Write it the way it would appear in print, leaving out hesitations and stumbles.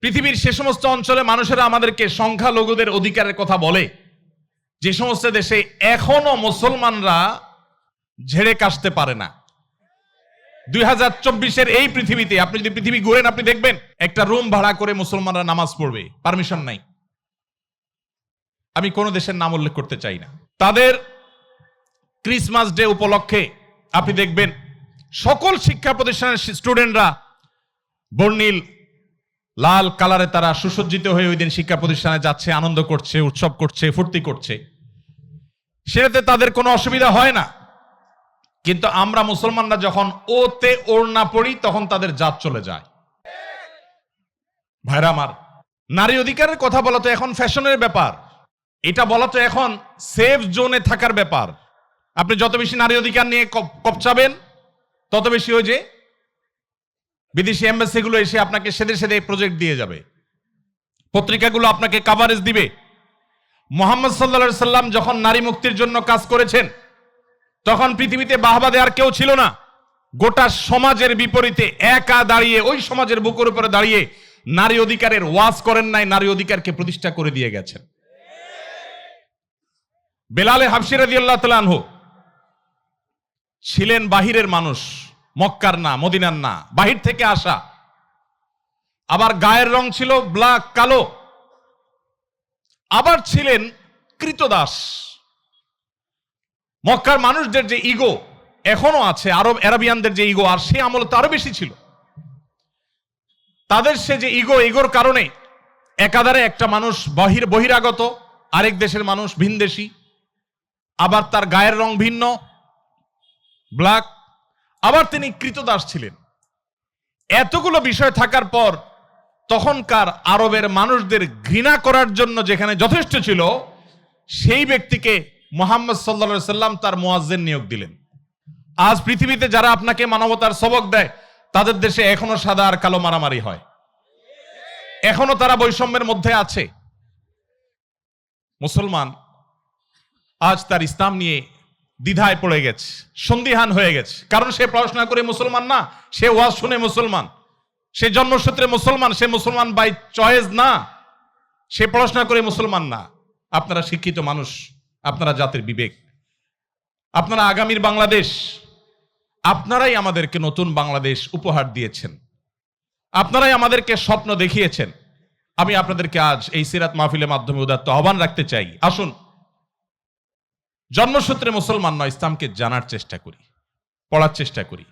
পৃথিবীর সে সমস্ত অঞ্চলে মানুষেরা আমাদেরকে সংখ্যালঘুদের অধিকারের কথা বলে, যে সমস্ত দেশে এখনো মুসলমানরা ঝেড়ে কাশতে পারে না। 2024-এর এই পৃথিবীতে আপনি যদি পৃথিবী ঘুরেন, আপনি দেখবেন একটা রুম ভাড়া করে মুসলমানরা নামাজ পড়বে, পারমিশন নাই। আমি কোন দেশের নাম উল্লেখ করতে চাই না। তাদের ক্রিসমাস ডে উপলক্ষে আপনি দেখবেন সকল শিক্ষা প্রতিষ্ঠানের স্টুডেন্টরা বর্ণিল লাল কালারে তারা সুসজ্জিত হয়ে ওই দিন শিক্ষা প্রতিষ্ঠানে যাচ্ছে, আনন্দ করছে, উৎসব করছে, ফুর্তি করছে, সেটাতে তাদের কোনো অসুবিধা হয় না। কিন্তু আমরা মুসলমানরা যখন ওতে ওড়না পড়ি তখন তাদের জাত চলে যায়। ভাইরা আমার, নারী অধিকারের কথা বলা তো এখন ফ্যাশনের ব্যাপার, এটা বলা তো এখন সেফ জোনে থাকার ব্যাপার। আপনি যত বেশি নারী অধিকার নিয়ে কপচাবেন তত বেশি ওই যে বিদেশি এম্বাসিগুলো এসে আপনাকে সেদে সেদে প্রজেক্ট দিয়ে যাবে, পত্রিকাগুলো আপনাকে কভারেজ দিবে। মুহাম্মদ সাল্লাল্লাহু আলাইহি সাল্লাম যখন নারী মুক্তির জন্য কাজ করেছেন তখন পৃথিবীতে বাহবা দেওয়ার কেউ ছিল না। গোটা সমাজের বিপরীতে একা দাঁড়িয়ে, ওই সমাজের বুকের উপরে দাঁড়িয়ে নারী অধিকারের ওয়াজ করেন নাই, নারী অধিকারকে প্রতিষ্ঠা করে দিয়ে গেছেন। বেলালে হাবশী রাদিয়াল্লাহু তাআলা আনহু ছিলেন বাহিরের মানুষ, মক্কার না, মদিনার না, বাহির থেকে আসা। আবার গায়ের রং ছিল ব্ল্যাক, কালো। আবার ছিলেন কৃতদাস। মক্কার মানুষদের যে ইগো এখনো আছে, আরবিয়ানদের যে ইগো, আর সে আমলে তো আরো বেশি ছিল। তাদের সে যে ইগোর কারণে একাধারে একটা মানুষ বহিরাগত, আরেক দেশের মানুষ ভিনদেশী, আবার তার গায়ের রং ভিন্ন, ব্ল্যাক, আবার তিনি কৃতদাস ছিলেন। এতগুলো বিষয় থাকার পর তখনকার আরবের মানুষদের ঘৃণা করার জন্য যেখানে যথেষ্ট ছিল, সেই ব্যক্তিকে মুহাম্মদ সাল্লাল্লাহু আলাইহি সাল্লাম তার মুয়াজ্জিন নিয়োগ দিলেন। আজ পৃথিবীতে যারা আপনাকে মানবতার সবক দেয়, তাদের দেশে এখনো সাদা আর কালো মারামারি হয়, এখনো তারা বৈষম্যের মধ্যে আছে। মুসলমান আজ তার ইসলাম নিয়ে দ্বিধায় পড়ে গেছে, সন্দিহান হয়ে গেছে। কারণ সে পড়াশোনা করে মুসলমান না, সে ওয়াজ শুনে মুসলমান, সে জন্মসূত্রে মুসলমান, সে মুসলমান বাই চয়েস না, সে পড়াশোনা করে মুসলমান না। আপনারা শিক্ষিত মানুষ, আপনারা জাতির বিবেক, আপনারা আগামীর বাংলাদেশ, আপনারাই আমাদেরকে নতুন বাংলাদেশ উপহার দিয়েছেন, আপনারাই আমাদেরকে স্বপ্ন দেখিয়েছেন। আমি আপনাদেরকে আজ এই সিরাত মাহফিলের মাধ্যমে উদাত্ত আহ্বান রাখতে চাই, আসুন জন্মসূত্রে মুসলমান নয়, ইসলামকে জানার চেষ্টা করি, পড়ার চেষ্টা করি।